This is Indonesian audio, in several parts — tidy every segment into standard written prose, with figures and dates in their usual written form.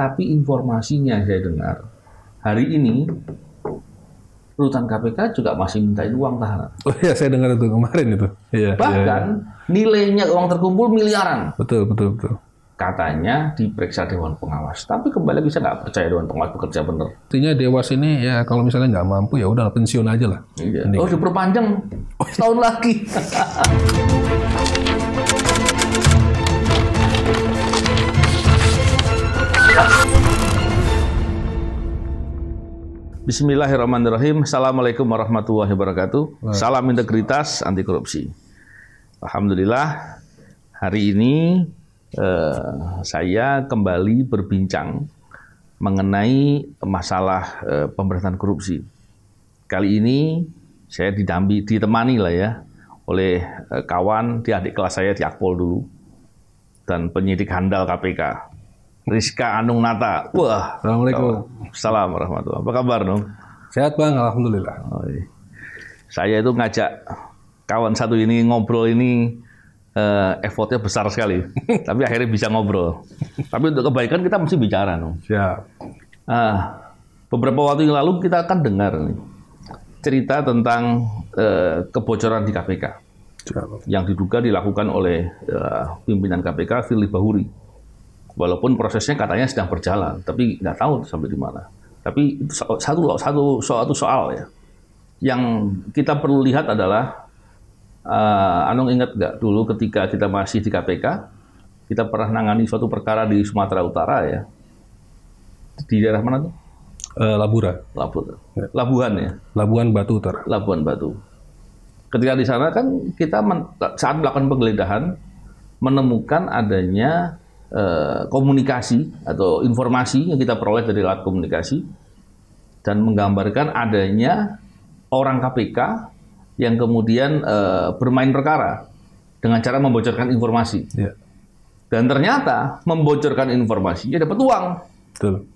Tapi informasinya saya dengar, hari ini rutan KPK juga masih mintain uang tahanan. Oh iya, saya dengar itu kemarin itu. Iya, Bahkan nilainya uang terkumpul miliaran. Betul. Katanya diperiksa Dewan Pengawas. Tapi kembali lagi saya nggak percaya Dewan Pengawas bekerja benar. Artinya Dewas ini ya kalau misalnya nggak mampu ya udah pensiun aja lah. Iya. Oh, diperpanjang setahun lagi. Bismillahirrahmanirrahim. Assalamualaikum warahmatullahi wabarakatuh. Salam integritas anti korupsi. Alhamdulillah hari ini saya kembali berbincang mengenai masalah pemberantasan korupsi. Kali ini saya ditemani lah ya oleh kawan di adik kelas saya di Akpol dulu dan penyidik handal KPK. Rizka Anung Nata. Wah, Assalamualaikum. Assalamualaikum warahmatullahi wabarakatuh. Apa kabar, Nung? Sehat Bang, alhamdulillah. Saya itu ngajak kawan satu ini ngobrol ini effortnya besar sekali, tapi akhirnya bisa ngobrol. Tapi untuk kebaikan kita mesti bicara, Nung. Siap. Beberapa waktu yang lalu kita akan dengar nih cerita tentang kebocoran di KPK yang diduga dilakukan oleh pimpinan KPK Firly Bahuri. Walaupun prosesnya katanya sedang berjalan, tapi nggak tahu sampai di mana. Tapi itu satu soal ya. Yang kita perlu lihat adalah, Anung ingat nggak dulu ketika kita masih di KPK, kita pernah nangani suatu perkara di Sumatera Utara ya. Di daerah mana tuh? Labuhan ya. Labuhan Batu Utara. Labuhan Batu. Ketika di sana kan kita saat melakukan penggeledahan menemukan adanya komunikasi atau informasi yang kita peroleh dari alat komunikasi dan menggambarkan adanya orang KPK yang kemudian bermain perkara dengan cara membocorkan informasi. Ya. Dan ternyata membocorkan informasinya dapat uang. Betul.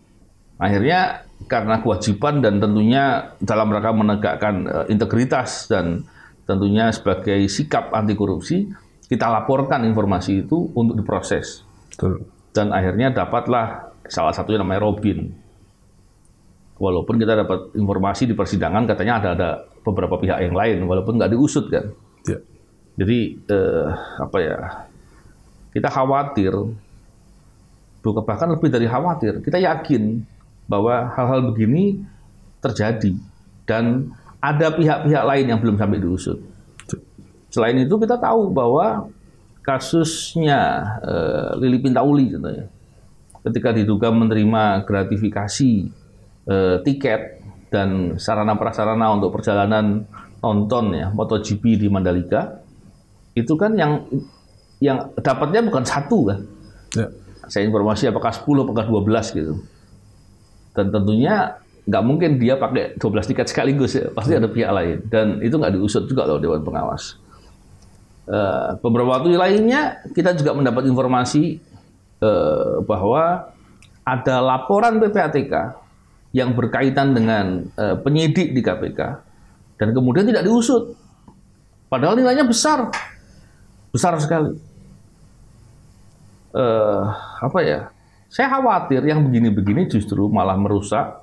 Akhirnya karena kewajiban dan tentunya dalam rangka menegakkan integritas dan tentunya sebagai sikap anti korupsi, kita laporkan informasi itu untuk diproses. Betul. Dan akhirnya dapatlah salah satunya namanya Robin. Walaupun kita dapat informasi di persidangan katanya ada beberapa pihak yang lain, walaupun nggak diusut kan. Ya. Jadi kita khawatir, bahkan lebih dari khawatir, kita yakin bahwa hal-hal begini terjadi dan ada pihak-pihak lain yang belum sampai diusut. Selain itu kita tahu bahwa kasusnya Lili Pintauli contohnya, ketika diduga menerima gratifikasi tiket dan sarana-prasarana untuk perjalanan nonton ya MotoGP di Mandalika, itu kan yang dapatnya bukan satu kan. Ya. Saya informasi apakah 10 apakah 12 gitu. Dan tentunya nggak mungkin dia pakai 12 tiket sekaligus ya, pasti ada pihak lain dan itu nggak diusut juga loh Dewan Pengawas. Beberapa waktu lainnya kita juga mendapat informasi bahwa ada laporan PPATK yang berkaitan dengan penyidik di KPK dan kemudian tidak diusut, padahal nilainya besar sekali. Saya khawatir yang begini-begini justru malah merusak,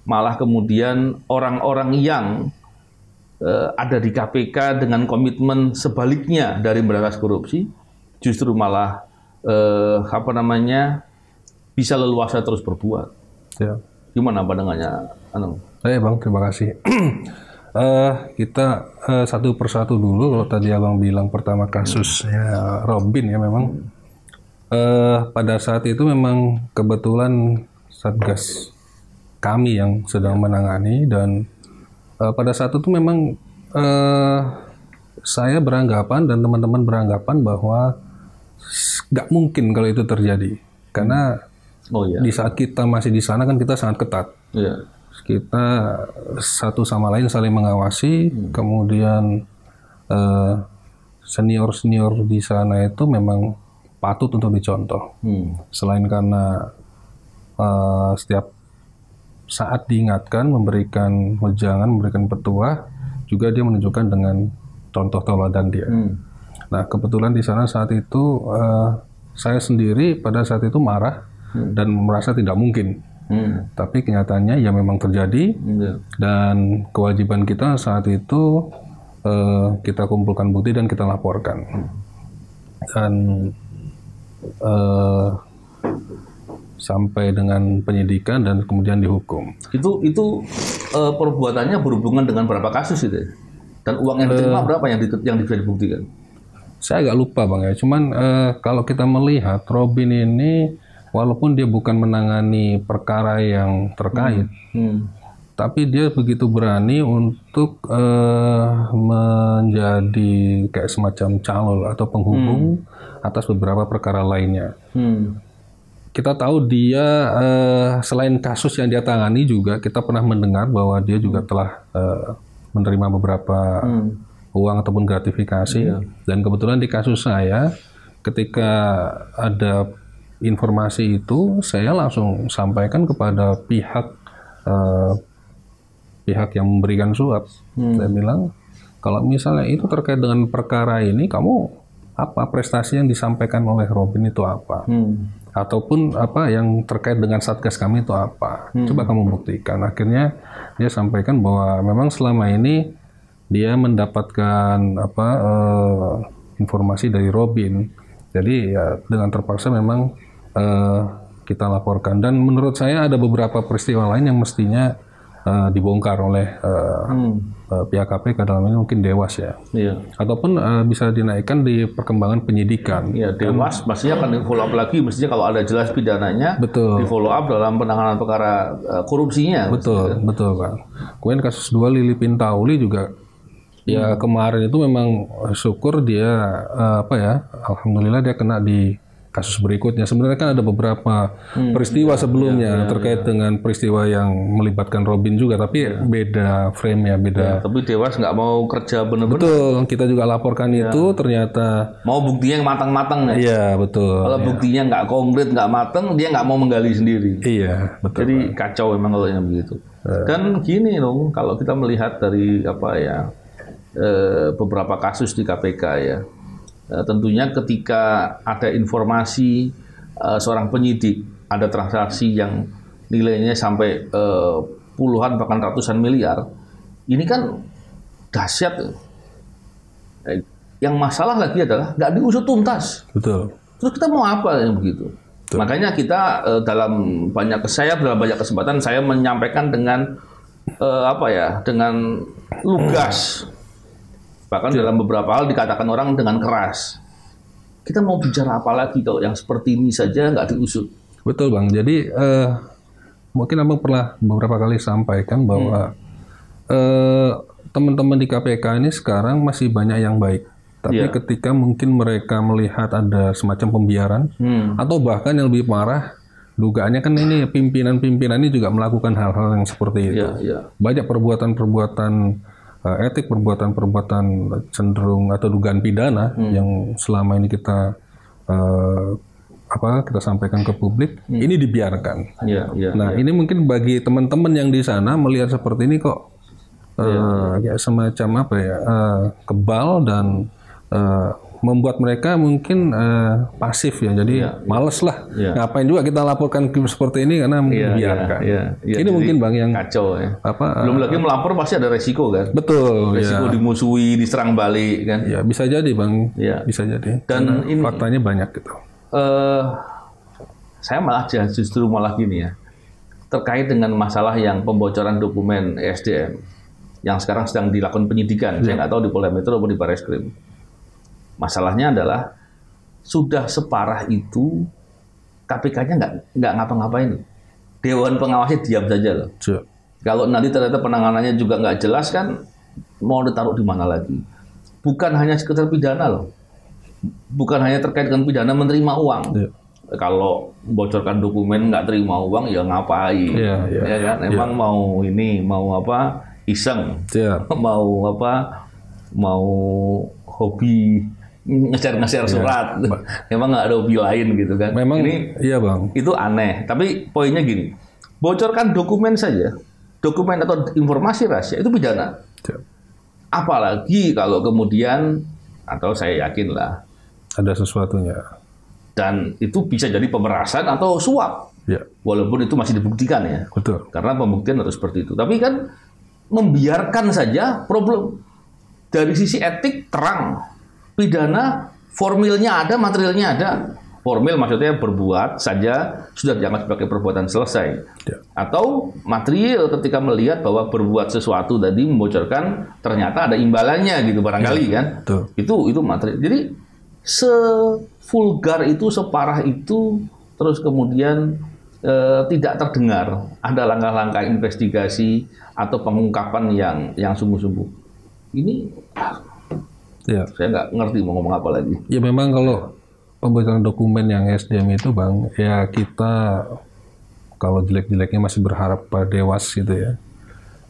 malah kemudian orang-orang yang ada di KPK dengan komitmen sebaliknya dari memberantas korupsi, justru malah bisa leluasa terus berbuat. Ya. Gimana pandangannya, Anung? Bang, terima kasih. Kita satu persatu dulu. Kalau tadi Abang bilang pertama kasusnya Robin ya memang pada saat itu memang kebetulan Satgas kami yang sedang menangani dan pada saat itu memang saya beranggapan dan teman-teman beranggapan bahwa nggak mungkin kalau itu terjadi karena di saat kita masih di sana kan kita sangat ketat. Yeah. Kita satu sama lain saling mengawasi, kemudian senior-senior di sana itu memang patut untuk dicontoh. Selain karena setiap saat diingatkan, memberikan wejangan, memberikan petua, juga dia menunjukkan dengan contoh tauladan dia. Nah, kebetulan di sana saat itu saya sendiri pada saat itu marah dan merasa tidak mungkin. Tapi kenyataannya ya memang terjadi, dan kewajiban kita saat itu kita kumpulkan bukti dan kita laporkan. Dan sampai dengan penyidikan dan kemudian dihukum. Itu perbuatannya berhubungan dengan berapa kasus itu? Dan uang yang diterima berapa yang bisa dibuktikan? Saya agak lupa Bang ya. Cuman kalau kita melihat Robin ini walaupun dia bukan menangani perkara yang terkait, tapi dia begitu berani untuk menjadi kayak semacam calon atau penghubung atas beberapa perkara lainnya. Kita tahu dia selain kasus yang dia tangani juga kita pernah mendengar bahwa dia juga telah menerima beberapa uang ataupun gratifikasi. Dan kebetulan di kasus saya ketika ada informasi itu saya langsung sampaikan kepada pihak yang memberikan suap. Saya bilang kalau misalnya itu terkait dengan perkara ini, kamu apa prestasi yang disampaikan oleh Robin itu apa? Ataupun apa yang terkait dengan satgas kami itu apa? Coba kamu buktikan. Akhirnya dia sampaikan bahwa memang selama ini dia mendapatkan informasi dari Robin. Jadi ya dengan terpaksa memang kita laporkan. Dan menurut saya ada beberapa peristiwa lain yang mestinya dibongkar oleh pihak KPK, dalam ini mungkin Dewas ya. Ataupun bisa dinaikkan di perkembangan penyidikan. Dewas pastinya akan di-follow up lagi, mestinya kalau ada jelas pidananya, di-follow up dalam penanganan perkara korupsinya. Betul Bang. Kemudian kasus 2 Lili Pintauli juga, ya kemarin itu memang syukur dia alhamdulillah dia kena di kasus berikutnya. Sebenarnya kan ada beberapa peristiwa sebelumnya terkait dengan peristiwa yang melibatkan Robin juga, tapi beda frame-nya, beda. Tapi Dewas nggak mau kerja benar-benar. Betul, kita juga laporkan itu, ternyata mau buktinya yang matang-matang ya. Iya, betul. Kalau buktinya nggak konkret, nggak matang, dia nggak mau menggali sendiri. Iya, betul. Jadi kacau memang kalau yang begitu. Dan gini dong, kalau kita melihat dari beberapa kasus di KPK ya. Tentunya ketika ada informasi seorang penyidik ada transaksi yang nilainya sampai puluhan bahkan ratusan miliar, ini kan dahsyat. Yang masalah lagi adalah nggak diusut tuntas. Betul. Terus kita mau apa yang begitu? Betul. Makanya kita dalam banyak kesempatan saya menyampaikan dengan dengan lugas. Bahkan dalam beberapa hal dikatakan orang dengan keras. Kita mau bicara apa lagi kalau yang seperti ini saja nggak diusut? Betul Bang. Jadi mungkin Abang pernah beberapa kali sampaikan bahwa teman-teman di KPK ini sekarang masih banyak yang baik. Tapi ketika mungkin mereka melihat ada semacam pembiaran, atau bahkan yang lebih parah, dugaannya kan ini pimpinan-pimpinan ini juga melakukan hal-hal yang seperti itu. Banyak perbuatan-perbuatan etik, perbuatan-perbuatan cenderung atau dugaan pidana yang selama ini kita kita sampaikan ke publik, ini dibiarkan. Ini mungkin bagi teman-teman yang di sana melihat seperti ini kok semacam kebal dan membuat mereka mungkin pasif ya, jadi males lah. Ngapain juga kita laporkan seperti ini karena membiarkan. Ini mungkin Bang yang kacau ya. Belum lagi melapor pasti ada resiko kan. Betul. Resiko dimusuhi, diserang balik kan. Ya bisa jadi Bang. Bisa jadi. Dan ini, faktanya banyak gitu. Saya justru malah gini ya. Terkait dengan masalah yang pembocoran dokumen ESDM yang sekarang sedang dilakukan penyidikan. Saya nggak tahu di Polda Metro atau di Barreskrim. Masalahnya adalah sudah separah itu KPK-nya nggak ngapa-ngapain. Dewan pengawasnya diam saja loh. Kalau nanti ternyata penanganannya juga nggak jelas kan mau ditaruh di mana lagi. Bukan hanya sekedar pidana loh. Bukan hanya terkait dengan pidana menerima uang. Kalau membocorkan dokumen nggak terima uang ya ngapain? Ya kan? Emang mau iseng? Mau hobi nge-share surat. Emang nggak ada hobi lain gitu kan. Memang Bang. Itu aneh. Tapi poinnya gini. Bocorkan dokumen saja. Dokumen atau informasi rahasia itu pidana. Apalagi kalau kemudian, atau saya yakin lah, ada sesuatunya. Dan itu bisa jadi pemerasan atau suap. Walaupun itu masih dibuktikan ya. Betul. Karena pembuktian harus seperti itu. Tapi kan membiarkan saja problem. Dari sisi etik terang. Pidana formilnya ada, materialnya ada. Formil maksudnya berbuat saja sudah dianggap sebagai perbuatan selesai. Ya. Atau material ketika melihat bahwa berbuat sesuatu tadi membocorkan ternyata ada imbalannya gitu barangkali kan. Betul. Itu material. Jadi sevulgar itu, separah itu, terus kemudian tidak terdengar ada langkah-langkah investigasi atau pengungkapan yang sungguh-sungguh. Ini saya nggak ngerti mau ngomong apa lagi. Ya memang kalau pembocoran dokumen yang SDM itu Bang, ya kita kalau jelek-jeleknya masih berharap pada Dewas gitu ya.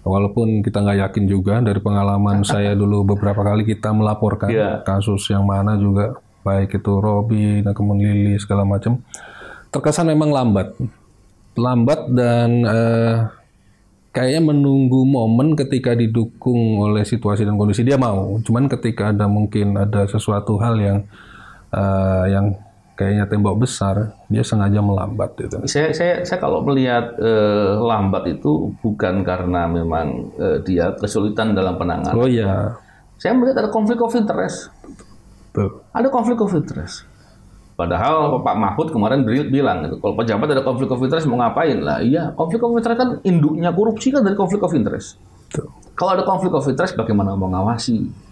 Walaupun kita nggak yakin juga, dari pengalaman saya dulu beberapa kali kita melaporkan kasus yang mana juga, baik itu Robin, kemudian Lili segala macam, terkesan memang lambat dan kayaknya menunggu momen ketika didukung oleh situasi dan kondisi dia mau. Cuman ketika mungkin ada sesuatu hal yang kayaknya tembok besar, dia sengaja melambat gitu. Saya kalau melihat lambat itu bukan karena memang dia kesulitan dalam penanganan. Oh iya. Saya melihat ada konflik of interest. Betul. Ada konflik of interest. Padahal Pak Mahfud kemarin bilang gitu, kalau pejabat ada konflik of interest mau ngapain lah? Iya, konflik of interest kan induknya korupsi kan dari konflik of interest. Betul. Kalau ada konflik of interest, bagaimana mau ngawasi?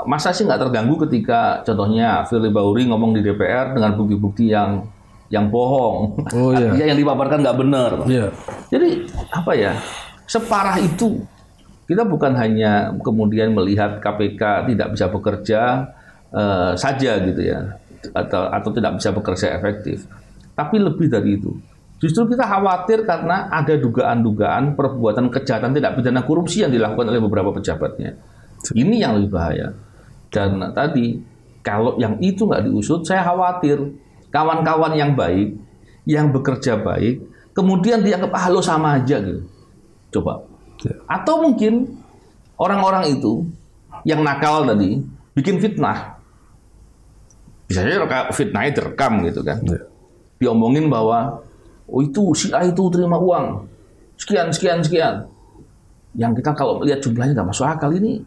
Masa sih nggak terganggu ketika contohnya Firly Bahuri ngomong di DPR dengan bukti-bukti yang bohong, artinya yang dipaparkan nggak benar. Yeah. Jadi apa ya? Separah itu kita bukan hanya kemudian melihat KPK tidak bisa bekerja saja gitu ya. Atau tidak bisa bekerja efektif. Tapi lebih dari itu. Justru kita khawatir karena ada dugaan-dugaan perbuatan kejahatan tidak pidana korupsi yang dilakukan oleh beberapa pejabatnya. Ini yang lebih bahaya. Dan tadi, kalau yang itu nggak diusut, saya khawatir kawan-kawan yang baik, yang bekerja baik, kemudian dianggap, lo sama aja gitu. Coba. Atau mungkin orang-orang itu yang nakal tadi, bikin fitnah. Bisa saja fitnahnya direkam gitu kan. Diomongin bahwa itu si A itu terima uang sekian. Yang kita kalau lihat jumlahnya nggak masuk akal, ini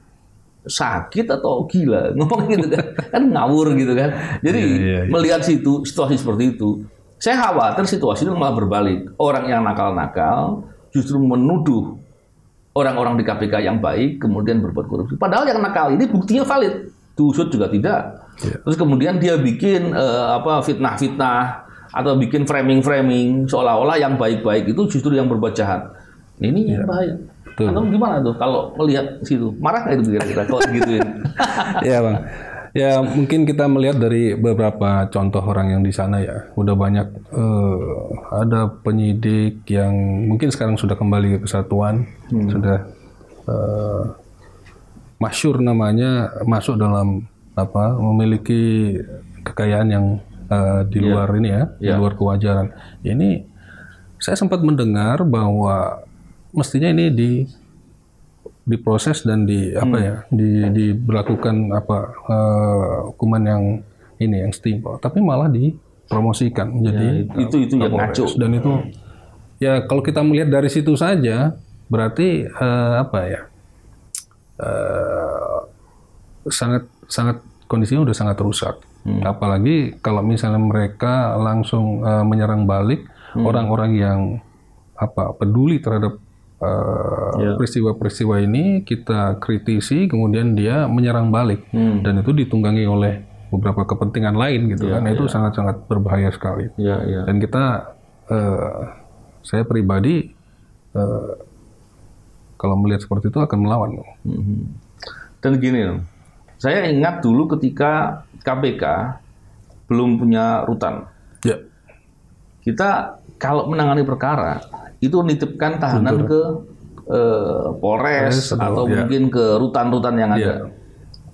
sakit atau gila ngomong gitu kan. Kan ngawur gitu kan. Jadi melihat situasi seperti itu, saya khawatir situasi itu malah berbalik. Orang yang nakal-nakal justru menuduh orang-orang di KPK yang baik kemudian berbuat korupsi. Padahal yang nakal ini buktinya valid. Diusut juga tidak. Terus kemudian dia bikin fitnah-fitnah atau bikin framing-framing seolah-olah yang baik-baik itu justru yang berbuat jahat. Ini bahaya. Atau gimana tuh kalau melihat situ? Marah nggak itu kira-kira kalau gituin? Ya Bang. Ya mungkin kita melihat dari beberapa contoh orang yang di sana ya. Udah banyak ada penyidik yang mungkin sekarang sudah kembali ke kesatuan, sudah masyhur namanya, masuk dalam memiliki kekayaan yang di luar ini ya, di luar kewajaran. Ini saya sempat mendengar bahwa mestinya ini diproses dan diberlakukan hukuman yang setimpal, tapi malah dipromosikan menjadi itu yang ngaco. Dan itu ya kalau kita melihat dari situ saja berarti sangat kondisinya udah sangat rusak. Apalagi kalau misalnya mereka langsung menyerang balik orang-orang yang peduli terhadap peristiwa-peristiwa ini, kita kritisi, kemudian dia menyerang balik, dan itu ditunggangi oleh beberapa kepentingan lain gitu kan. Itu sangat-sangat berbahaya sekali. Dan kita, saya pribadi kalau melihat seperti itu akan melawan. Dan gini, saya ingat dulu ketika KPK belum punya rutan. Kita kalau menangani perkara itu nitipkan tahanan ke Polres atau mungkin ke rutan-rutan yang ada.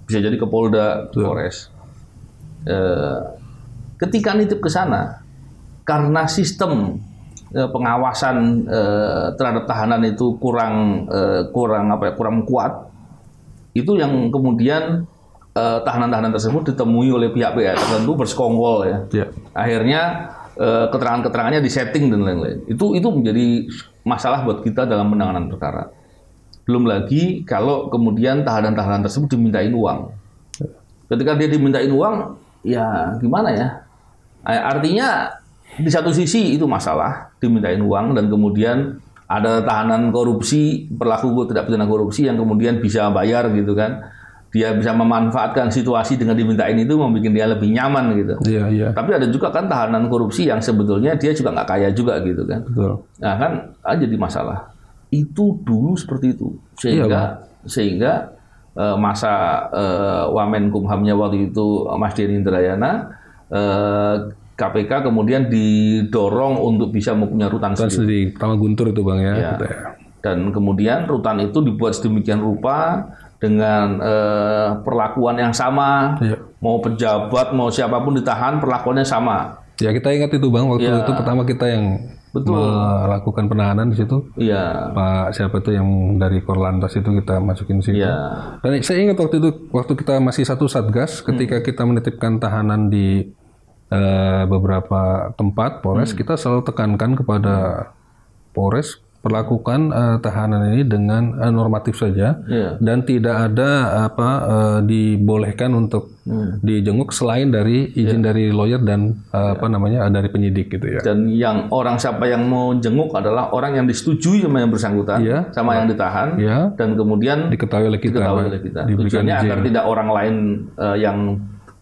Bisa jadi ke Polda, Polres. Ketika nitip ke sana, karena sistem pengawasan terhadap tahanan itu kurang kuat, itu yang kemudian tahanan-tahanan tersebut ditemui oleh pihak-pihak tertentu bersekongkol ya. Akhirnya keterangan-keterangannya disetting dan lain-lain. Itu menjadi masalah buat kita dalam penanganan perkara. Belum lagi kalau kemudian tahanan-tahanan tersebut dimintain uang. Ketika dia dimintain uang, ya gimana ya? Artinya di satu sisi itu masalah, dimintain uang, dan kemudian ada tahanan korupsi, pelaku tidak pidana korupsi yang kemudian bisa bayar gitu kan. Dia bisa memanfaatkan situasi dengan dimintain itu, membuat dia lebih nyaman gitu. Iya, iya. Tapi ada juga kan tahanan korupsi yang sebetulnya dia juga nggak kaya juga gitu kan. Betul. Nah kan jadi masalah. Itu dulu seperti itu. Sehingga masa Wamenkumhamnya waktu itu Mas Denny Indrayana, KPK kemudian didorong untuk bisa mempunyai rutan sendiri. Pertama Guntur itu Bang ya. Ya. Dan kemudian rutan itu dibuat sedemikian rupa dengan perlakuan yang sama. Ya. Mau pejabat, mau siapapun ditahan, perlakuannya sama. Ya kita ingat itu Bang, waktu itu pertama kita yang melakukan penahanan di situ. Iya. Pak siapa itu yang dari Korlantas itu kita masukin situ. Iya. Dan saya ingat waktu itu, waktu kita masih satu satgas, ketika kita menitipkan tahanan di beberapa tempat Polres, kita selalu tekankan kepada Polres perlakukan tahanan ini dengan normatif saja, dan tidak ada dibolehkan untuk dijenguk selain dari izin dari lawyer dan dari penyidik gitu ya. Dan siapa yang mau jenguk adalah orang yang disetujui sama yang bersangkutan, sama yang ditahan, dan kemudian diketahui oleh kita. Tujuannya agar tidak orang lain yang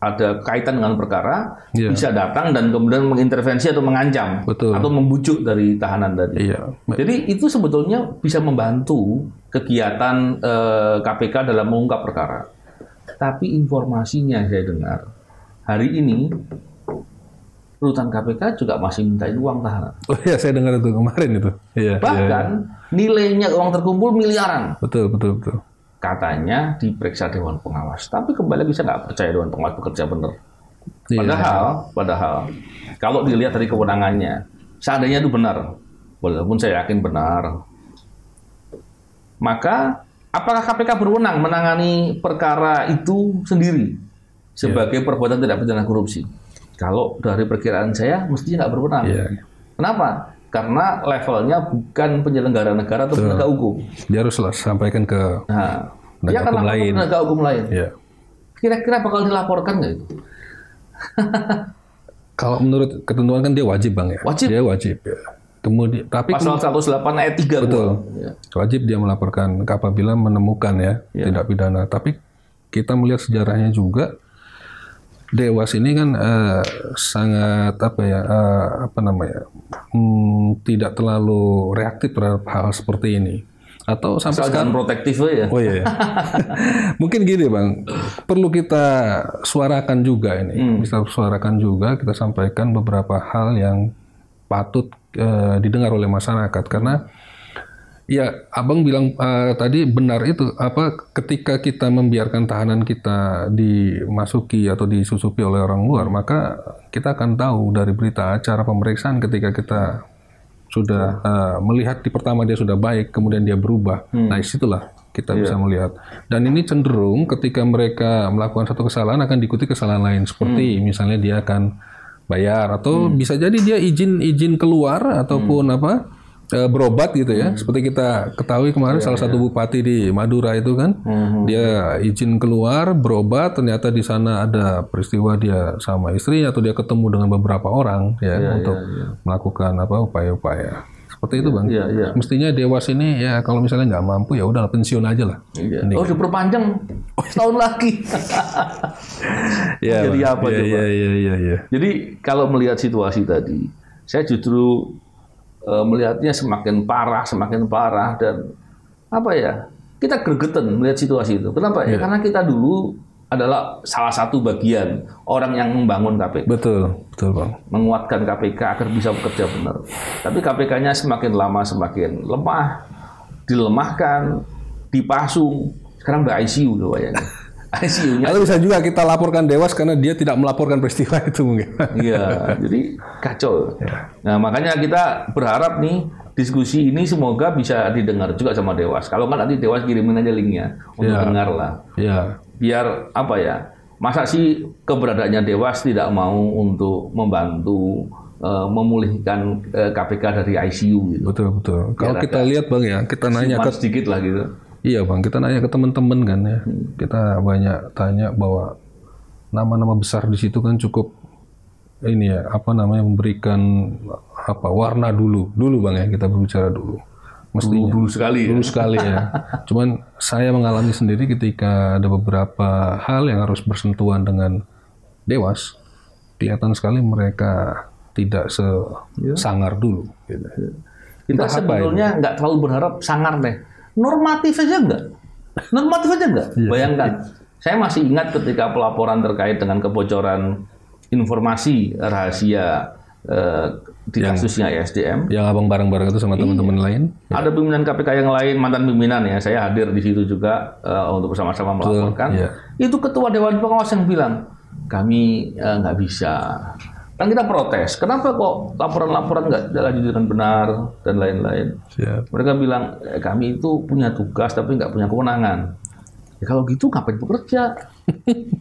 ada kaitan dengan perkara bisa datang dan kemudian mengintervensi atau mengancam atau membujuk dari tahanan tadi. Jadi itu sebetulnya bisa membantu kegiatan KPK dalam mengungkap perkara. Tapi informasinya saya dengar hari ini rutan KPK juga masih mintain uang tahanan. Oh iya, saya dengar itu kemarin itu. Bahkan nilainya uang terkumpul miliaran. Betul. Katanya diperiksa Dewan Pengawas, tapi kembali lagi saya nggak percaya Dewan Pengawas bekerja benar. Padahal kalau dilihat dari kewenangannya, seandainya itu benar, walaupun saya yakin benar, maka apakah KPK berwenang menangani perkara itu sendiri sebagai perbuatan tidak pidana korupsi? Kalau dari perkiraan saya, mestinya nggak berwenang. Kenapa? Karena levelnya bukan penyelenggara negara atau penegak hukum. Dia harus sampaikan ke penegak hukum lain. Kira-kira bakal dilaporkan nggak itu? Kalau menurut ketentuan kan dia wajib Bang ya. Dia wajib ya. Kemudian, tapi pasal 108 ayat 3 betul. Wajib dia melaporkan apabila menemukan tindak pidana. Tapi kita melihat sejarahnya juga. Dewas ini kan sangat tidak terlalu reaktif terhadap hal seperti ini, atau sampai sekarang protektif ya. Oh iya. Mungkin gini Bang, perlu kita suarakan juga ini, bisa suarakan juga, kita sampaikan beberapa hal yang patut didengar oleh masyarakat, karena ya, Abang bilang tadi benar itu, ketika kita membiarkan tahanan kita dimasuki atau disusupi oleh orang luar, maka kita akan tahu dari berita acara pemeriksaan ketika kita sudah melihat di pertama dia sudah baik, kemudian dia berubah. Nah, disitulah kita bisa melihat. Dan ini cenderung ketika mereka melakukan satu kesalahan akan diikuti kesalahan lain, seperti misalnya dia akan bayar, atau bisa jadi dia izin keluar ataupun berobat gitu ya. Seperti kita ketahui kemarin salah satu bupati di Madura itu kan, dia izin keluar berobat, ternyata di sana ada peristiwa dia sama istrinya atau dia ketemu dengan beberapa orang untuk melakukan upaya-upaya. Seperti itu Bang. Mestinya Dewas ini ya kalau misalnya nggak mampu ya udah pensiun aja lah. Diperpanjang setahun lagi. Jadi apa coba? Jadi kalau melihat situasi tadi, saya justru melihatnya semakin parah dan kita gregetan melihat situasi itu. Kenapa? Karena kita dulu adalah salah satu bagian orang yang membangun KPK. Betul Bang. Menguatkan KPK agar bisa bekerja benar. Tapi KPK-nya semakin lama semakin lemah, dilemahkan, dipasung. Sekarang udah ICU loh bayangin. ICU-nya. Atau bisa juga kita laporkan Dewas karena dia tidak melaporkan peristiwa itu mungkin. Iya, jadi kacau. Nah, makanya kita berharap nih diskusi ini semoga bisa didengar juga sama Dewas. Kalau kan nanti Dewas kirimin aja linknya untuk dengar lah. Biar masa sih keberadaannya Dewas tidak mau untuk membantu memulihkan KPK dari ICU gitu. Betul. Kalau kita lihat Bang ya, kita nanya sedikit lah gitu. Iya Bang, kita nanya ke teman-teman kan ya. Kita banyak tanya bahwa nama-nama besar di situ kan cukup ini ya, memberikan warna dulu Bang ya, kita berbicara dulu. Mestinya dulu sekali ya. Cuman saya mengalami sendiri ketika ada beberapa hal yang harus bersentuhan dengan Dewas, kelihatan sekali mereka tidak sangar dulu. Gitu. Kita sebetulnya nggak terlalu berharap sangar deh. Normatif aja enggak. Bayangkan, saya masih ingat ketika pelaporan terkait dengan kebocoran informasi rahasia di kasusnya ESDM. Yang abang bareng-bareng itu sama teman-teman lain. Ada pimpinan KPK yang lain, mantan pimpinan ya. Saya hadir di situ juga untuk bersama-sama melaporkan. Itu ketua Dewan Pengawas yang bilang, kami nggak bisa. Kan kita protes, kenapa kok laporan-laporan nggak dilanjut dengan benar dan lain-lain. Mereka bilang, kami itu punya tugas tapi nggak punya kewenangan. Ya, kalau gitu ngapain bekerja?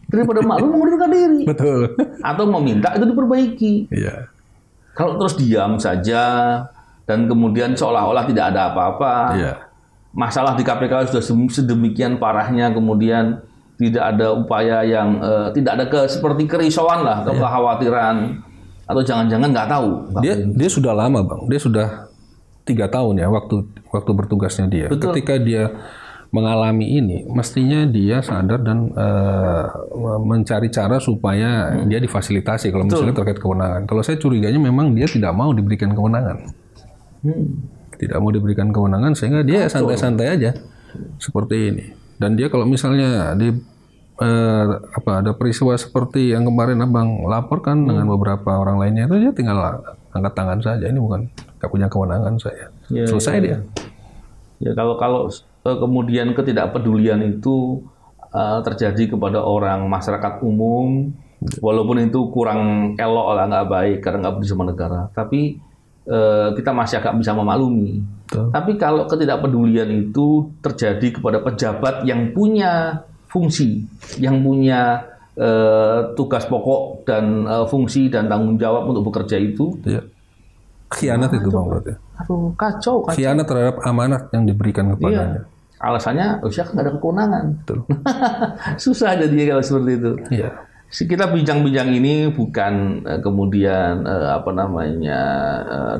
Daripada malu mengundurkan diri. Betul. Atau meminta itu diperbaiki. Iya. Kalau terus diam saja dan kemudian seolah-olah tidak ada apa-apa. Iya. Masalah di KPK sudah sedemikian parahnya, kemudian tidak ada upaya yang tidak ada seperti kerisauan lah atau kekhawatiran atau jangan-jangan nggak tahu. Dia sudah lama Bang. Dia sudah 3 tahun ya waktu bertugasnya dia. Betul. Ketika dia mengalami ini, mestinya dia sadar dan mencari cara supaya dia difasilitasi kalau misalnya terkait kewenangan. Kalau saya curiganya memang dia tidak mau diberikan kewenangan. Tidak mau diberikan kewenangan sehingga dia santai-santai aja seperti ini. Dan dia kalau misalnya ada peristiwa seperti yang kemarin abang laporkan dengan beberapa orang lainnya, itu dia tinggal angkat tangan saja. Ini bukan nggak punya kewenangan saya. Selesai dia. Ya kalau kemudian ketidakpedulian itu terjadi kepada orang masyarakat umum, walaupun itu kurang elok lah, nggak baik karena nggak peduli sama negara, tapi kita masih agak bisa memaklumi. Tapi kalau ketidakpedulian itu terjadi kepada pejabat yang punya fungsi, yang punya tugas pokok dan fungsi dan tanggung jawab untuk bekerja itu, khianat itu Bang berarti. Aduh, kacau. Khianat terhadap amanat yang diberikan kepadanya. Alasannya, saya kan nggak ada kewenangan. Susah jadi kalau seperti itu. Kita bincang-bincang ini bukan kemudian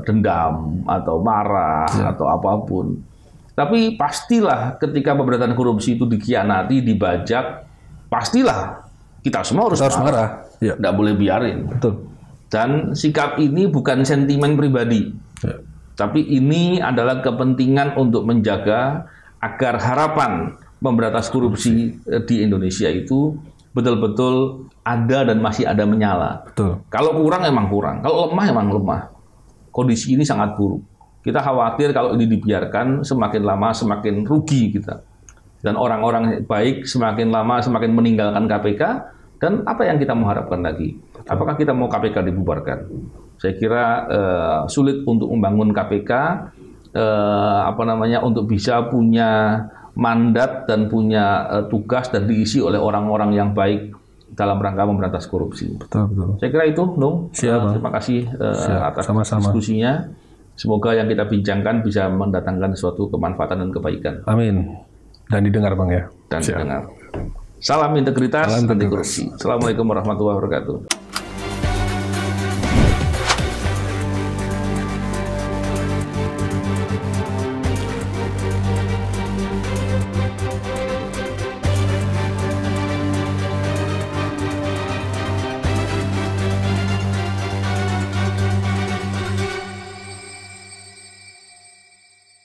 dendam atau marah atau apapun. Tapi pastilah ketika pemberantasan korupsi itu dikhianati, dibajak, pastilah kita semua harus marah. Nggak boleh biarin. Betul. Dan sikap ini bukan sentimen pribadi. Tapi ini adalah kepentingan untuk menjaga agar harapan memberantas korupsi di Indonesia itu betul-betul ada dan masih ada menyala. Betul. Kalau kurang emang kurang, kalau lemah emang lemah. Kondisi ini sangat buruk. Kita khawatir kalau ini dibiarkan semakin lama semakin rugi kita. Dan orang-orang baik semakin lama semakin meninggalkan KPK. Dan apa yang kita mengharapkan lagi? Apakah kita mau KPK dibubarkan? Saya kira sulit untuk membangun KPK untuk bisa punya mandat dan punya tugas dan diisi oleh orang-orang yang baik dalam rangka memberantas korupsi. Betul. Saya kira itu, Nung. Terima kasih atas diskusinya. Semoga yang kita bincangkan bisa mendatangkan suatu kemanfaatan dan kebaikan. Amin. Dan didengar Bang ya. Dan didengar. Salam integritas, anti korupsi. Assalamualaikum warahmatullahi wabarakatuh.